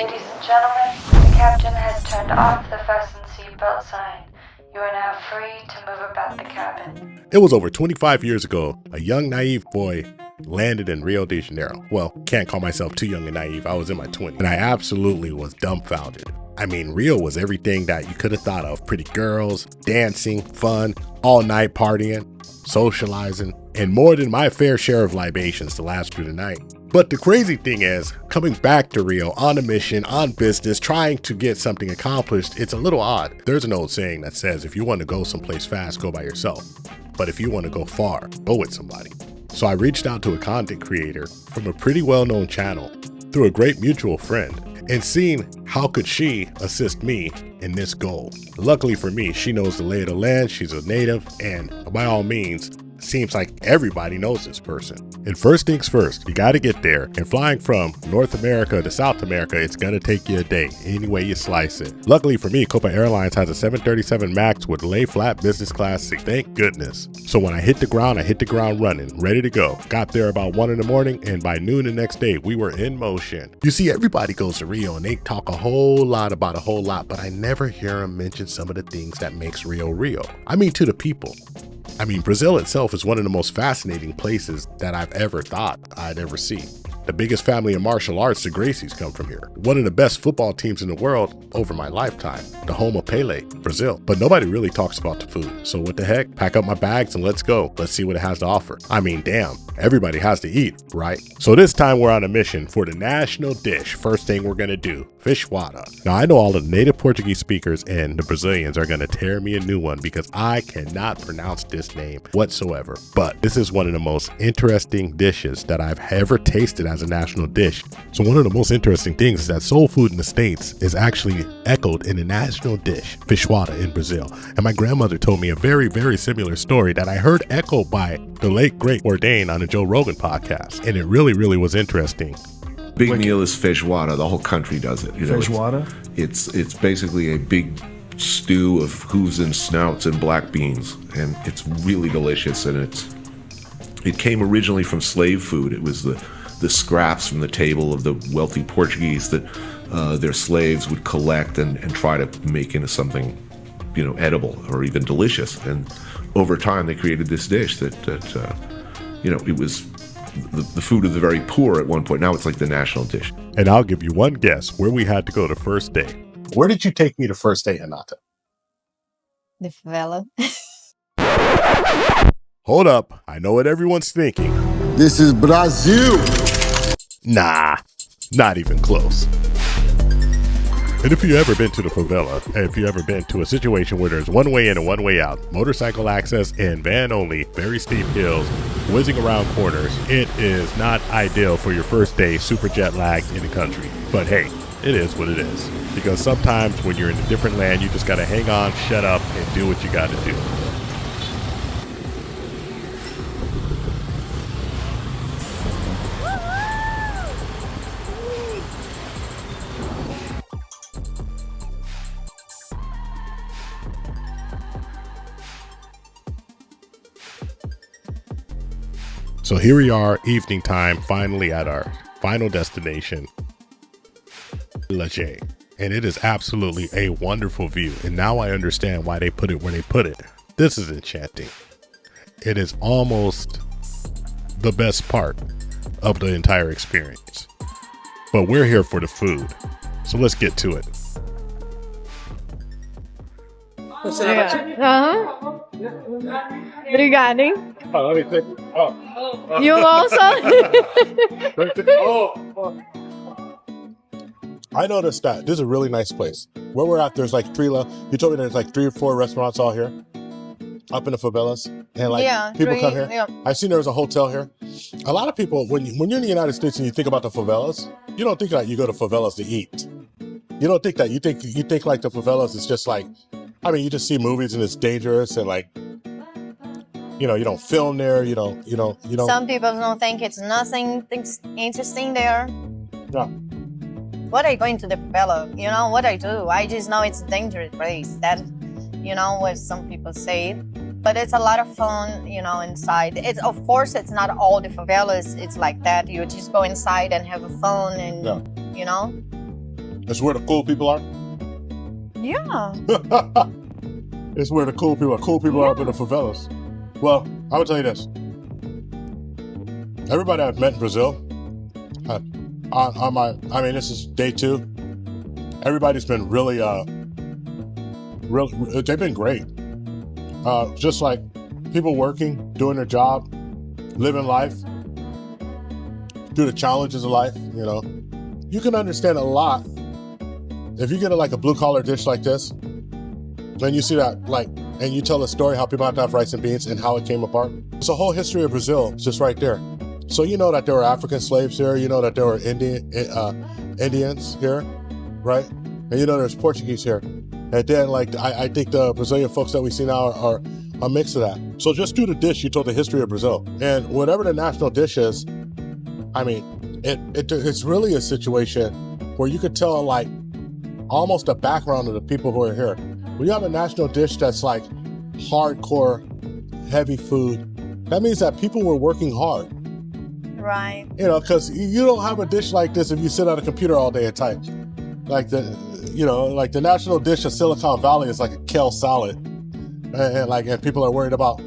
Ladies and gentlemen, the captain has turned off the fasten seatbelt sign. You are now free to move about the cabin. It was over 25 years ago, a young, naive boy landed in Rio de Janeiro. Well, can't call myself too young and naive. I was in my 20s, and I absolutely was dumbfounded. I mean, Rio was everything that you could have thought of. Pretty girls, dancing, fun, all night partying, socializing, and more than my fair share of libations to last through the night. But the crazy thing is, coming back to Rio on a mission, on business, trying to get something accomplished, it's a little odd. There's an old saying that says, if you want to go someplace fast, go by yourself. But if you want to go far, go with somebody. So I reached out to a content creator from a pretty well-known channel through a great mutual friend and seeing how could she assist me in this goal. Luckily for me, she knows the lay of the land, she's a native, and by all means, seems like everybody knows this person. And first things first, you got to get there. And flying from North America to South America, it's going to take you a day, any way you slice it. Luckily for me, Copa Airlines has a 737 MAX with lay flat business class seat. Thank goodness. So when I hit the ground running, ready to go. Got there about 1 in the morning, and by noon the next day, we were in motion. You see, everybody goes to Rio and they talk a whole lot about a whole lot, but I never hear them mention some of the things that makes Rio Rio. I mean, to the people. I mean, Brazil itself is one of the most fascinating places that I've ever thought I'd ever see. The biggest family of martial arts, the Gracies, come from here. One of the best football teams in the world over my lifetime, the home of Pele, Brazil. But nobody really talks about the food. So what the heck? Pack up my bags and let's go. Let's see what it has to offer. I mean, damn, everybody has to eat, right? So this time we're on a mission for the national dish. First thing we're gonna do, Feijoada. Now I know all the native Portuguese speakers and the Brazilians are gonna tear me a new one because I cannot pronounce this name whatsoever. But this is one of the most interesting dishes that I've ever tasted as a national dish. So one of the most interesting things is that soul food in the States is actually echoed in the national dish, Feijoada in Brazil. And my grandmother told me a very, very similar story that I heard echoed by the late, great Bourdain on the Joe Rogan podcast. And it really, really was interesting. Big meal is feijoada. The whole country does it. Feijoada? It's basically a big stew of hooves and snouts and black beans, and it's really delicious. And it came originally from slave food. It was the scraps from the table of the wealthy Portuguese that their slaves would collect and try to make into something, edible or even delicious. And over time, they created this dish that it was the food of the very poor at one point. Now it's like the national dish. And I'll give you one guess where we had to go the first day. Where did you take me the first day, Renata? The favela. Hold up. I know what everyone's thinking. This is Brazil. Nah, not even close. And if you've ever been to the favela, and if you've ever been to a situation where there's one way in and one way out, motorcycle access and van only, very steep hills, whizzing around corners, it is not ideal for your first day super jet lagged in the country. But hey, it is what it is. Because sometimes when you're in a different land, you just gotta hang on, shut up, and do what you gotta do. So here we are, evening time, finally at our final destination, Lage. And it is absolutely a wonderful view. And now I understand why they put it where they put it. This is enchanting. It is almost the best part of the entire experience. But we're here for the food. So let's get to it. Obrigada, hein? You also? I noticed that this is a really nice place. Where we're at, there's like you told me there's like 3 or 4 restaurants all here, up in the favelas, and people come here. Yeah. I've seen there's a hotel here. A lot of people, when you're in the United States and you think about the favelas, you don't think that you go to favelas to eat. You don't think that. You think like the favelas is just like, you just see movies and it's dangerous and like, you don't film there. You don't. Some people don't think it's nothing interesting there. Yeah. What are you going to the favela? What I do? I just know it's a dangerous place. That, what some people say. But it's a lot of fun, inside. Of course, it's not all the favelas. It's like that. You just go inside and have fun and, It's where the cool people are. Yeah. It's where the cool people are. Cool people are up in the favelas. Well, I would tell you this. Everybody I've met in Brazil, this is day 2. Everybody's been really, they've been great. Just like people working, doing their job, living life, through the challenges of life, you know. You can understand a lot if you get a blue collar dish like this, and you see that, and you tell a story how people have to have rice and beans and how it came apart. It's a whole history of Brazil just right there. So you know that there were African slaves here, you know that there were Indians here, right? And you know there's Portuguese here. And then I think the Brazilian folks that we see now are a mix of that. So just through the dish, you told the history of Brazil. And whatever the national dish is, I mean, it's really a situation where you could tell almost the background of the people who are here. When you have a national dish that's like hardcore, heavy food, that means that people were working hard. Right. You know, because you don't have a dish like this if you sit at a computer all day and type. The national dish of Silicon Valley is like a kale salad, and people are worried about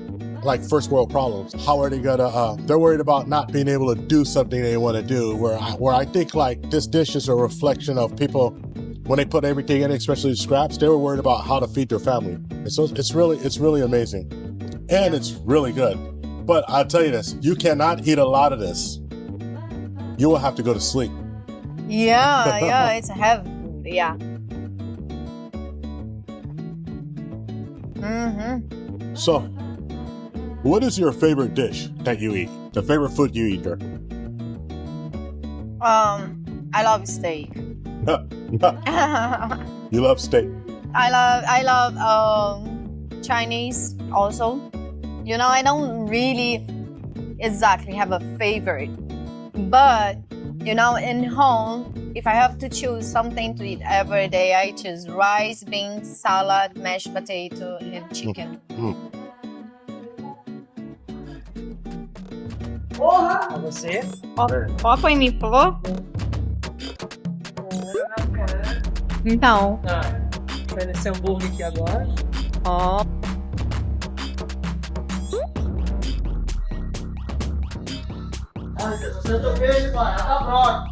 first world problems. How are they gonna? They're worried about not being able to do something they want to do. Where I think this dish is a reflection of people when they put everything in, especially the scraps. They were worried about how to feed their family. And so it's really amazing, and it's really good. But I'll tell you this: you cannot eat a lot of this. You will have to go to sleep. Yeah, it's heavy. Yeah. Mm-hmm. So, what is your favorite dish that you eat? The favorite food you eat here? I love steak. You love steak. I love Chinese also. You know, I don't really exactly have a favorite, but you know, in home, if I have to choose something to eat every day, I choose rice, beans, salad, mashed potato, and chicken. Porra! Você? Foca em mim, por favor. Então. Vai nesse hambúrguer aqui agora. Ó. Seu beijo, pai. Tá pronto.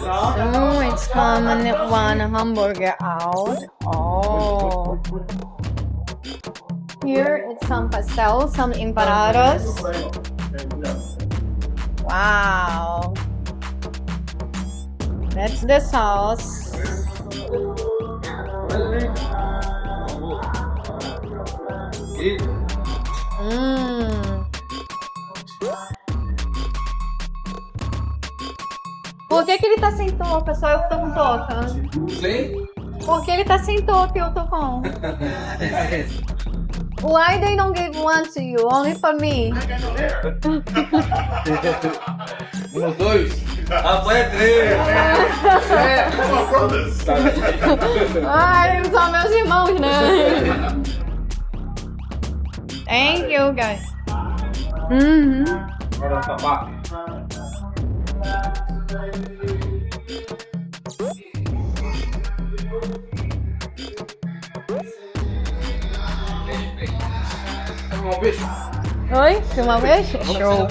So it's common one hamburger out. Oh. Here it's some pastel, some empanadas. Wow. That's the sauce. Por que ele tá sem touca? Só eu que tô com touca. Sei. Por que ele tá sem touca e eu tô com? Why they don't give one to you? Only for me. Os dois. Apoia 3. Ai, são meus irmãos, né? Thank you, guys. Bora tapar. Um beijo. Oi, uma vez? Show.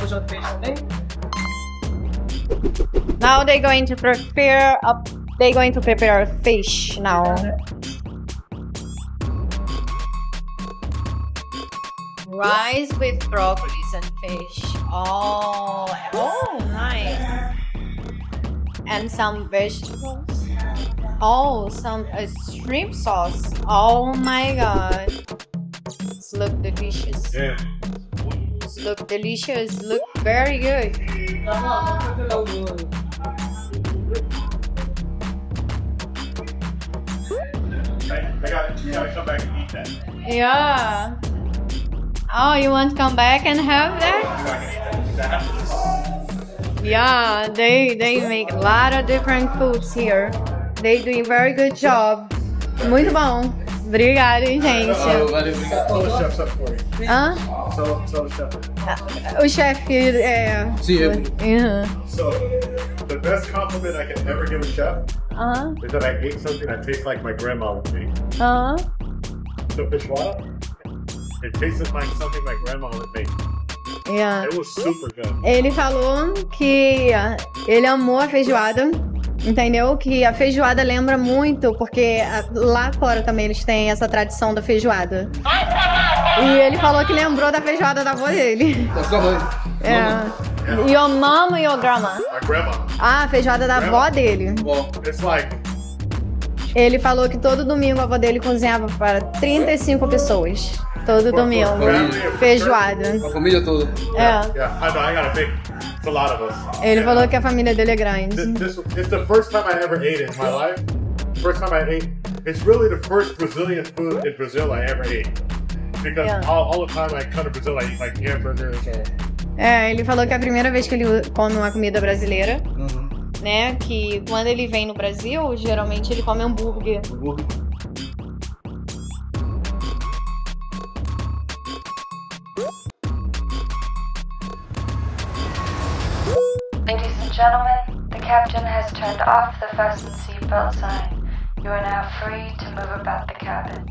Now they're going to prepare fish now. Rice with broccolis and fish. Oh, nice. And some vegetables. Oh, some shrimp sauce. Oh my god. It's look delicious. Yeah. Look delicious. Look very good. I gotta come back and eat that. Yeah. Oh, you want to come back and have that? Yeah, they make a lot of different foods here. They doing very good job. Muito bom. Obrigada, hein, gente. Valeu, obrigado. Tell the chefs up for you. Hã? Tell the chef. O chefe é... Sim, eu. Uhum. So, the best compliment I can ever give a chef Aham, is that I ate something that tastes like my grandma would make. aham. So feijoada, it tasted like something my grandma would make. Yeah. It was super good. Ele falou que ele amou a feijoada, entendeu? Que a feijoada lembra muito, porque lá fora também eles têm essa tradição da feijoada. E ele falou que lembrou da feijoada da avó dele. Da sua mãe. É. Your mom or your grandma? My grandma. Ah, a feijoada da avó dele. Bom, It's like Ele falou que todo domingo a avó dele cozinhava para 35 pessoas. Todo domingo. Feijoada. a família toda. É. yeah, I know I gotta think. It's a lot of us. Ele falou que a família dele é grande. It's the first time I ever ate it in my life. First time I ate. It's really the first Brazilian food in Brazil I ever ate. Because Yeah. all the time I come to Brazil, I eat like hamburgers or. É, ele falou que é a primeira vez que ele come uma comida brasileira, né? Que quando ele vem no Brasil, geralmente ele come hambúrguer. Ladies and gentlemen, the captain has turned off the fasten seatbelt sign. You are now free to move about the cabin.